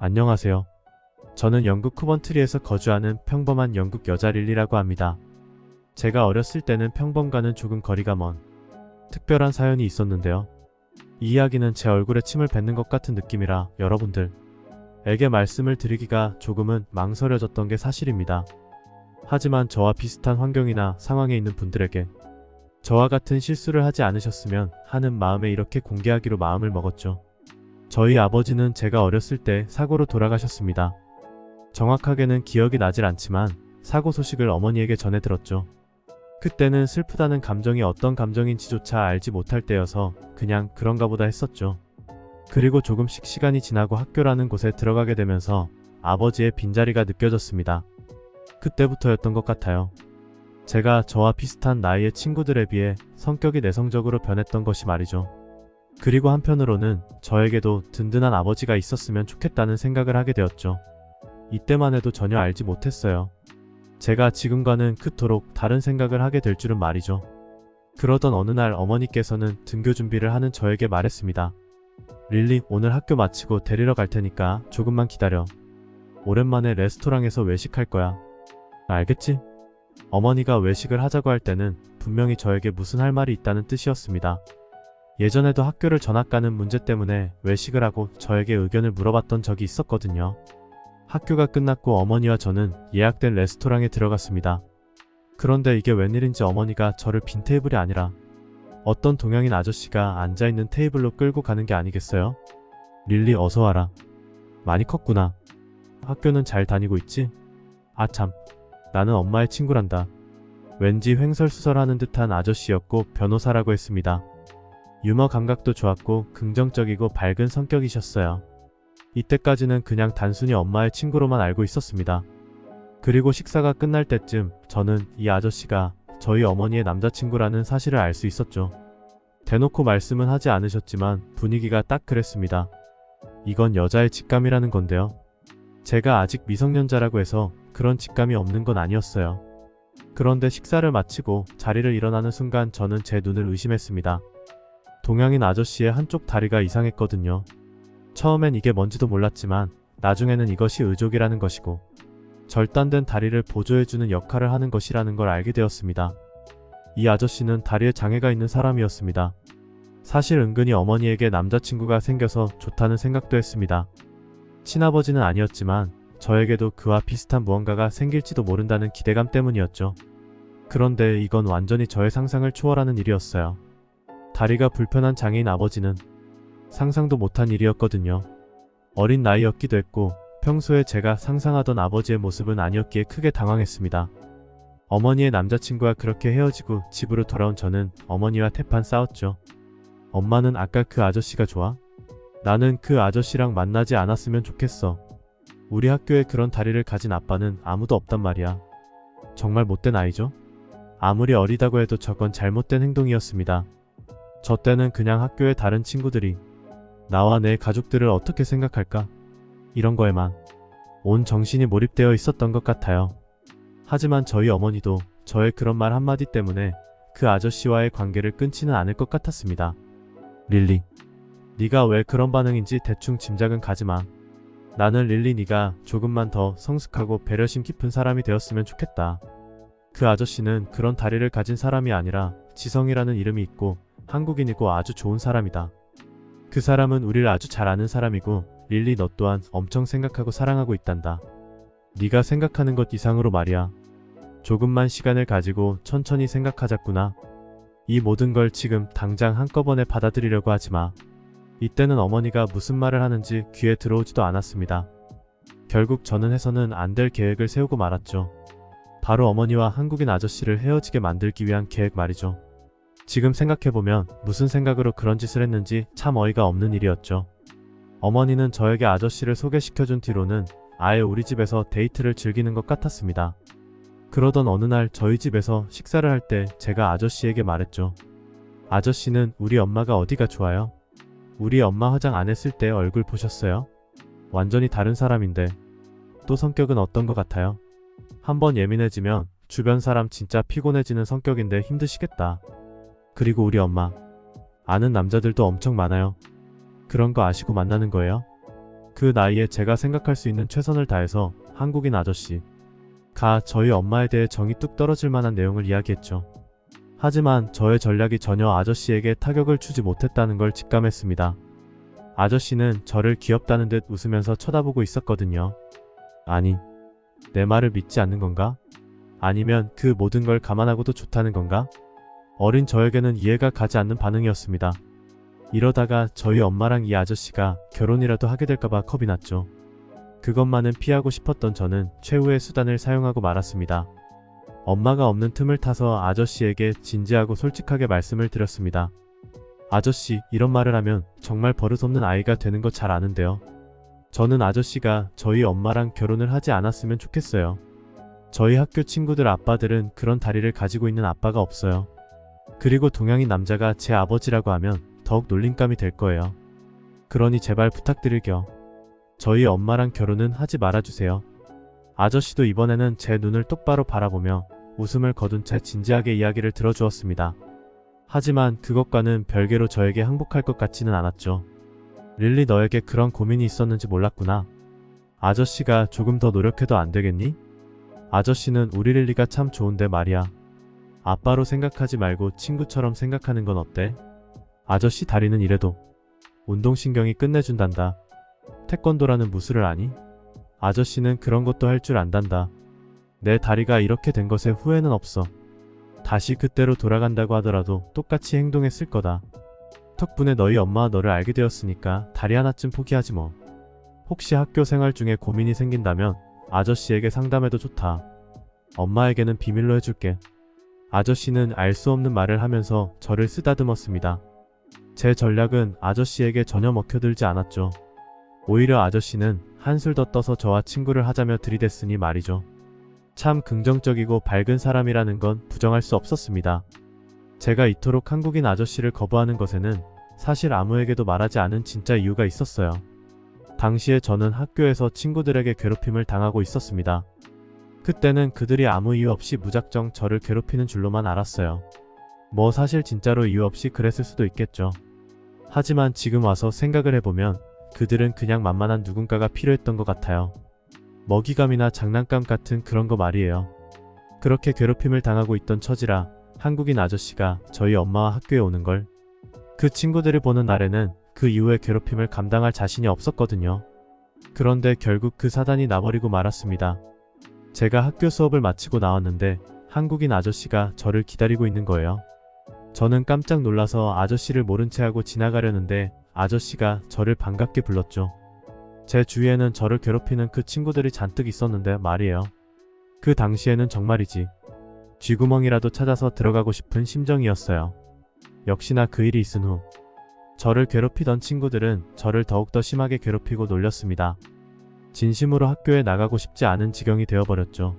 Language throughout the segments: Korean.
안녕하세요. 저는 영국 코번트리에서 거주하는 평범한 영국 여자 릴리라고 합니다. 제가 어렸을 때는 평범과는 조금 거리가 먼 특별한 사연이 있었는데요. 이 이야기는 제 얼굴에 침을 뱉는 것 같은 느낌이라 여러분들에게 말씀을 드리기가 조금은 망설여졌던 게 사실입니다. 하지만 저와 비슷한 환경이나 상황에 있는 분들에게 저와 같은 실수를 하지 않으셨으면 하는 마음에 이렇게 공개하기로 마음을 먹었죠. 저희 아버지는 제가 어렸을 때 사고로 돌아가셨습니다. 정확하게는 기억이 나질 않지만 사고 소식을 어머니에게 전해 들었죠. 그때는 슬프다는 감정이 어떤 감정인지조차 알지 못할 때여서 그냥 그런가 보다 했었죠. 그리고 조금씩 시간이 지나고 학교라는 곳에 들어가게 되면서 아버지의 빈자리가 느껴졌습니다. 그때부터였던 것 같아요. 제가 저와 비슷한 나이의 친구들에 비해 성격이 내성적으로 변했던 것이 말이죠. 그리고 한편으로는 저에게도 든든한 아버지가 있었으면 좋겠다는 생각을 하게 되었죠. 이때만 해도 전혀 알지 못했어요. 제가 지금과는 그토록 다른 생각을 하게 될 줄은 말이죠. 그러던 어느 날 어머니께서는 등교 준비를 하는 저에게 말했습니다. 릴리, 오늘 학교 마치고 데리러 갈 테니까 조금만 기다려. 오랜만에 레스토랑에서 외식할 거야. 알겠지? 어머니가 외식을 하자고 할 때는 분명히 저에게 무슨 할 말이 있다는 뜻이었습니다. 예전에도 학교를 전학 가는 문제 때문에 외식을 하고 저에게 의견을 물어봤던 적이 있었거든요. 학교가 끝났고 어머니와 저는 예약된 레스토랑에 들어갔습니다. 그런데 이게 웬일인지 어머니가 저를 빈 테이블이 아니라 어떤 동양인 아저씨가 앉아있는 테이블로 끌고 가는 게 아니겠어요? 릴리, 어서 와라. 많이 컸구나. 학교는 잘 다니고 있지? 아 참, 나는 엄마의 친구란다. 왠지 횡설수설하는 듯한 아저씨였고 변호사라고 했습니다. 유머 감각도 좋았고 긍정적이고 밝은 성격이셨어요. 이때까지는 그냥 단순히 엄마의 친구로만 알고 있었습니다. 그리고 식사가 끝날 때쯤 저는 이 아저씨가 저희 어머니의 남자친구라는 사실을 알 수 있었죠. 대놓고 말씀은 하지 않으셨지만 분위기가 딱 그랬습니다. 이건 여자의 직감이라는 건데요. 제가 아직 미성년자라고 해서 그런 직감이 없는 건 아니었어요. 그런데 식사를 마치고 자리를 일어나는 순간 저는 제 눈을 의심했습니다. 동양인 아저씨의 한쪽 다리가 이상했거든요. 처음엔 이게 뭔지도 몰랐지만 나중에는 이것이 의족이라는 것이고 절단된 다리를 보조해주는 역할을 하는 것이라는 걸 알게 되었습니다. 이 아저씨는 다리에 장애가 있는 사람이었습니다. 사실 은근히 어머니에게 남자친구가 생겨서 좋다는 생각도 했습니다. 친아버지는 아니었지만 저에게도 그와 비슷한 무언가가 생길지도 모른다는 기대감 때문이었죠. 그런데 이건 완전히 저의 상상을 초월하는 일이었어요. 다리가 불편한 장애인 아버지는 상상도 못한 일이었거든요. 어린 나이였기도 했고 평소에 제가 상상하던 아버지의 모습은 아니었기에 크게 당황했습니다. 어머니의 남자친구와 그렇게 헤어지고 집으로 돌아온 저는 어머니와 태판 싸웠죠. 엄마는 아까 그 아저씨가 좋아? 나는 그 아저씨랑 만나지 않았으면 좋겠어. 우리 학교에 그런 다리를 가진 아빠는 아무도 없단 말이야. 정말 못된 아이죠? 아무리 어리다고 해도 저건 잘못된 행동이었습니다. 저 때는 그냥 학교의 다른 친구들이 나와 내 가족들을 어떻게 생각할까? 이런 거에만 온 정신이 몰입되어 있었던 것 같아요. 하지만 저희 어머니도 저의 그런 말 한마디 때문에 그 아저씨와의 관계를 끊지는 않을 것 같았습니다. 릴리, 네가 왜 그런 반응인지 대충 짐작은 가지마. 나는 릴리 네가 조금만 더 성숙하고 배려심 깊은 사람이 되었으면 좋겠다. 그 아저씨는 그런 다리를 가진 사람이 아니라 지성이라는 이름이 있고 한국인이고 아주 좋은 사람이다. 그 사람은 우리를 아주 잘 아는 사람이고 릴리 너 또한 엄청 생각하고 사랑하고 있단다. 네가 생각하는 것 이상으로 말이야. 조금만 시간을 가지고 천천히 생각하자꾸나. 이 모든 걸 지금 당장 한꺼번에 받아들이려고 하지마. 이때는 어머니가 무슨 말을 하는지 귀에 들어오지도 않았습니다. 결국 저는 해서는 안 될 계획을 세우고 말았죠. 바로 어머니와 한국인 아저씨를 헤어지게 만들기 위한 계획 말이죠. 지금 생각해보면 무슨 생각으로 그런 짓을 했는지 참 어이가 없는 일이었죠. 어머니는 저에게 아저씨를 소개시켜준 뒤로는 아예 우리 집에서 데이트를 즐기는 것 같았습니다. 그러던 어느 날 저희 집에서 식사를 할 때 제가 아저씨에게 말했죠. 아저씨는 우리 엄마가 어디가 좋아요? 우리 엄마 화장 안 했을 때 얼굴 보셨어요? 완전히 다른 사람인데 또 성격은 어떤 것 같아요? 한번 예민해지면 주변 사람 진짜 피곤해지는 성격인데 힘드시겠다. 그리고 우리 엄마 아는 남자들도 엄청 많아요. 그런 거 아시고 만나는 거예요? 그 나이에 제가 생각할 수 있는 최선을 다해서 한국인 아저씨가 저희 엄마에 대해 정이 뚝 떨어질 만한 내용을 이야기했죠. 하지만 저의 전략이 전혀 아저씨에게 타격을 주지 못했다는 걸 직감했습니다. 아저씨는 저를 귀엽다는 듯 웃으면서 쳐다보고 있었거든요. 아니, 내 말을 믿지 않는 건가? 아니면 그 모든 걸 감안하고도 좋다는 건가? 어린 저에게는 이해가 가지 않는 반응이었습니다. 이러다가 저희 엄마랑 이 아저씨가 결혼이라도 하게 될까봐 겁이 났죠. 그것만은 피하고 싶었던 저는 최후의 수단을 사용하고 말았습니다. 엄마가 없는 틈을 타서 아저씨에게 진지하고 솔직하게 말씀을 드렸습니다. 아저씨, 이런 말을 하면 정말 버릇없는 아이가 되는 거 잘 아는데요. 저는 아저씨가 저희 엄마랑 결혼을 하지 않았으면 좋겠어요. 저희 학교 친구들 아빠들은 그런 다리를 가지고 있는 아빠가 없어요. 그리고 동양인 남자가 제 아버지라고 하면 더욱 놀림감이 될 거예요. 그러니 제발 부탁드릴게요. 저희 엄마랑 결혼은 하지 말아주세요. 아저씨도 이번에는 제 눈을 똑바로 바라보며 웃음을 거둔 채 진지하게 이야기를 들어주었습니다. 하지만 그것과는 별개로 저에게 항복할 것 같지는 않았죠. 릴리, 너에게 그런 고민이 있었는지 몰랐구나. 아저씨가 조금 더 노력해도 안 되겠니? 아저씨는 우리 릴리가 참 좋은데 말이야. 아빠로 생각하지 말고 친구처럼 생각하는 건 어때? 아저씨 다리는 이래도 운동신경이 끝내준단다. 태권도라는 무술을 아니? 아저씨는 그런 것도 할 줄 안단다. 내 다리가 이렇게 된 것에 후회는 없어. 다시 그때로 돌아간다고 하더라도 똑같이 행동했을 거다. 덕분에 너희 엄마와 너를 알게 되었으니까 다리 하나쯤 포기하지 뭐. 혹시 학교 생활 중에 고민이 생긴다면 아저씨에게 상담해도 좋다. 엄마에게는 비밀로 해줄게. 아저씨는 알 수 없는 말을 하면서 저를 쓰다듬었습니다. 제 전략은 아저씨에게 전혀 먹혀들지 않았죠. 오히려 아저씨는 한술 더 떠서 저와 친구를 하자며 들이댔으니 말이죠. 참 긍정적이고 밝은 사람이라는 건 부정할 수 없었습니다. 제가 이토록 한국인 아저씨를 거부하는 것에는 사실 아무에게도 말하지 않은 진짜 이유가 있었어요. 당시에 저는 학교에서 친구들에게 괴롭힘을 당하고 있었습니다. 그때는 그들이 아무 이유 없이 무작정 저를 괴롭히는 줄로만 알았어요. 뭐 사실 진짜로 이유 없이 그랬을 수도 있겠죠. 하지만 지금 와서 생각을 해보면 그들은 그냥 만만한 누군가가 필요했던 것 같아요. 먹이감이나 장난감 같은 그런 거 말이에요. 그렇게 괴롭힘을 당하고 있던 처지라 한국인 아저씨가 저희 엄마와 학교에 오는 걸 그 친구들을 보는 날에는 그 이후의 괴롭힘을 감당할 자신이 없었거든요. 그런데 결국 그 사단이 나버리고 말았습니다. 제가 학교 수업을 마치고 나왔는데 한국인 아저씨가 저를 기다리고 있는 거예요. 저는 깜짝 놀라서 아저씨를 모른 채 하고 지나가려는데 아저씨가 저를 반갑게 불렀죠. 제 주위에는 저를 괴롭히는 그 친구들이 잔뜩 있었는데 말이에요. 그 당시에는 정말이지 쥐구멍이라도 찾아서 들어가고 싶은 심정이었어요. 역시나 그 일이 있은 후 저를 괴롭히던 친구들은 저를 더욱더 심하게 괴롭히고 놀렸습니다. 진심으로 학교에 나가고 싶지 않은 지경이 되어버렸죠.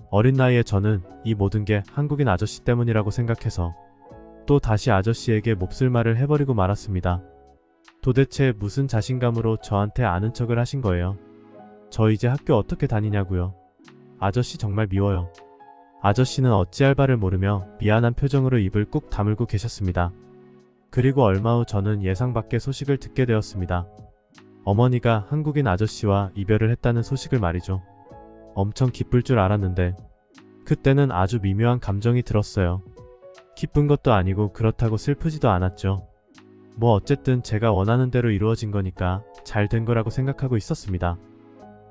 어린 나이에 저는 이 모든 게 한국인 아저씨 때문이라고 생각해서 또 다시 아저씨에게 몹쓸 말을 해버리고 말았습니다. 도대체 무슨 자신감으로 저한테 아는 척을 하신 거예요? 저 이제 학교 어떻게 다니냐고요? 아저씨 정말 미워요. 아저씨는 어찌할 바를 모르며 미안한 표정으로 입을 꾹 다물고 계셨습니다. 그리고 얼마 후 저는 예상 밖의 소식을 듣게 되었습니다. 어머니가 한국인 아저씨와 이별을 했다는 소식을 말이죠. 엄청 기쁠 줄 알았는데 그때는 아주 미묘한 감정이 들었어요. 기쁜 것도 아니고 그렇다고 슬프지도 않았죠. 뭐 어쨌든 제가 원하는 대로 이루어진 거니까 잘 된 거라고 생각하고 있었습니다.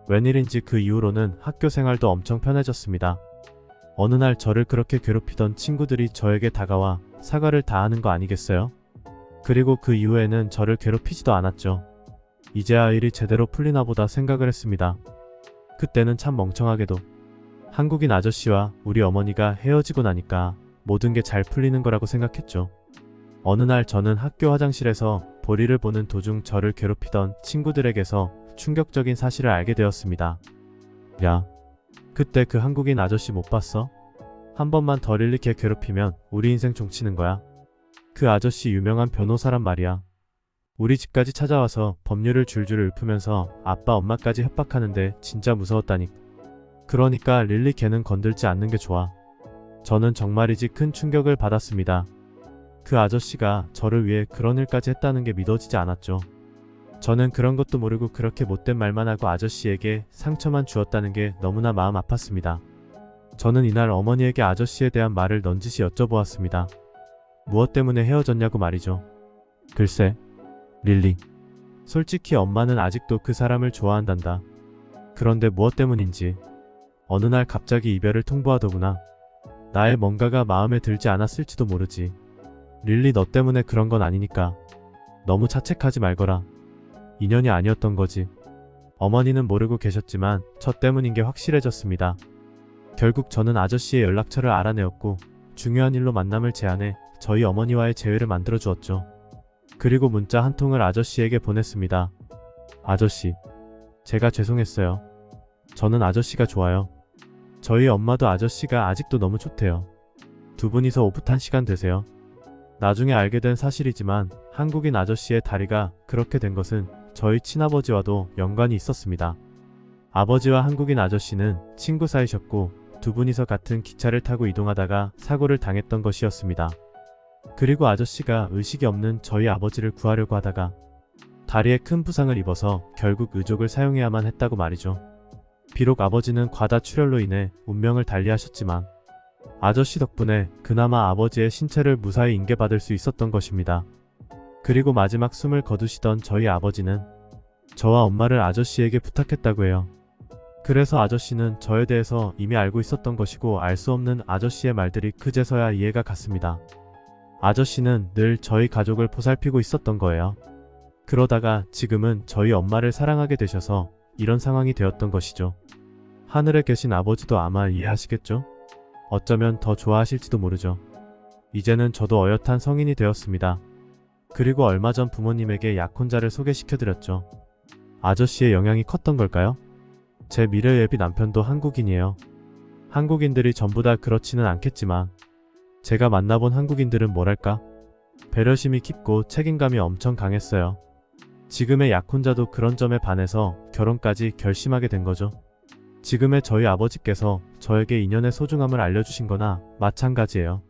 웬일인지 그 이후로는 학교 생활도 엄청 편해졌습니다. 어느 날 저를 그렇게 괴롭히던 친구들이 저에게 다가와 사과를 다 하는 거 아니겠어요? 그리고 그 이후에는 저를 괴롭히지도 않았죠. 이제야 일이 제대로 풀리나 보다 생각을 했습니다. 그때는 참 멍청하게도 한국인 아저씨와 우리 어머니가 헤어지고 나니까 모든 게 잘 풀리는 거라고 생각했죠. 어느 날 저는 학교 화장실에서 볼일을 보는 도중 저를 괴롭히던 친구들에게서 충격적인 사실을 알게 되었습니다. 야, 그때 그 한국인 아저씨 못 봤어? 한 번만 더 릴리 걔 괴롭히면 우리 인생 종치는 거야. 그 아저씨 유명한 변호사란 말이야. 우리 집까지 찾아와서 법률을 줄줄 읊으면서 아빠 엄마까지 협박하는데 진짜 무서웠다니. 그러니까 릴리 걔는 건들지 않는 게 좋아. 저는 정말이지 큰 충격을 받았습니다. 그 아저씨가 저를 위해 그런 일까지 했다는 게 믿어지지 않았죠. 저는 그런 것도 모르고 그렇게 못된 말만 하고 아저씨에게 상처만 주었다는 게 너무나 마음 아팠습니다. 저는 이날 어머니에게 아저씨에 대한 말을 넌지시 여쭤보았습니다. 무엇 때문에 헤어졌냐고 말이죠. 글쎄, 릴리. 솔직히 엄마는 아직도 그 사람을 좋아한단다. 그런데 무엇 때문인지 어느 날 갑자기 이별을 통보하더구나. 나의 뭔가가 마음에 들지 않았을지도 모르지. 릴리, 너 때문에 그런 건 아니니까 너무 자책하지 말거라. 인연이 아니었던 거지. 어머니는 모르고 계셨지만 저 때문인 게 확실해졌습니다. 결국 저는 아저씨의 연락처를 알아내었고 중요한 일로 만남을 제안해 저희 어머니와의 재회를 만들어 주었죠. 그리고 문자 한 통을 아저씨에게 보냈습니다. 아저씨, 제가 죄송했어요. 저는 아저씨가 좋아요. 저희 엄마도 아저씨가 아직도 너무 좋대요. 두 분이서 오붓한 시간 되세요. 나중에 알게 된 사실이지만 한국인 아저씨의 다리가 그렇게 된 것은 저희 친아버지와도 연관이 있었습니다. 아버지와 한국인 아저씨는 친구 사이셨고 두 분이서 같은 기차를 타고 이동하다가 사고를 당했던 것이었습니다. 그리고 아저씨가 의식이 없는 저희 아버지를 구하려고 하다가 다리에 큰 부상을 입어서 결국 의족을 사용해야만 했다고 말이죠. 비록 아버지는 과다 출혈로 인해 운명을 달리하셨지만 아저씨 덕분에 그나마 아버지의 신체를 무사히 인계받을 수 있었던 것입니다. 그리고 마지막 숨을 거두시던 저희 아버지는 저와 엄마를 아저씨에게 부탁했다고 해요. 그래서 아저씨는 저에 대해서 이미 알고 있었던 것이고 알 수 없는 아저씨의 말들이 그제서야 이해가 갔습니다. 아저씨는 늘 저희 가족을 보살피고 있었던 거예요. 그러다가 지금은 저희 엄마를 사랑하게 되셔서 이런 상황이 되었던 것이죠. 하늘에 계신 아버지도 아마 이해하시겠죠? 어쩌면 더 좋아하실지도 모르죠. 이제는 저도 어엿한 성인이 되었습니다. 그리고 얼마 전 부모님에게 약혼자를 소개시켜드렸죠. 아저씨의 영향이 컸던 걸까요? 제 미래 예비 남편도 한국인이에요. 한국인들이 전부 다 그렇지는 않겠지만 제가 만나본 한국인들은 뭐랄까? 배려심이 깊고 책임감이 엄청 강했어요. 지금의 약혼자도 그런 점에 반해서 결혼까지 결심하게 된 거죠. 지금의 저희 아버지께서 저에게 인연의 소중함을 알려주신 거나 마찬가지예요.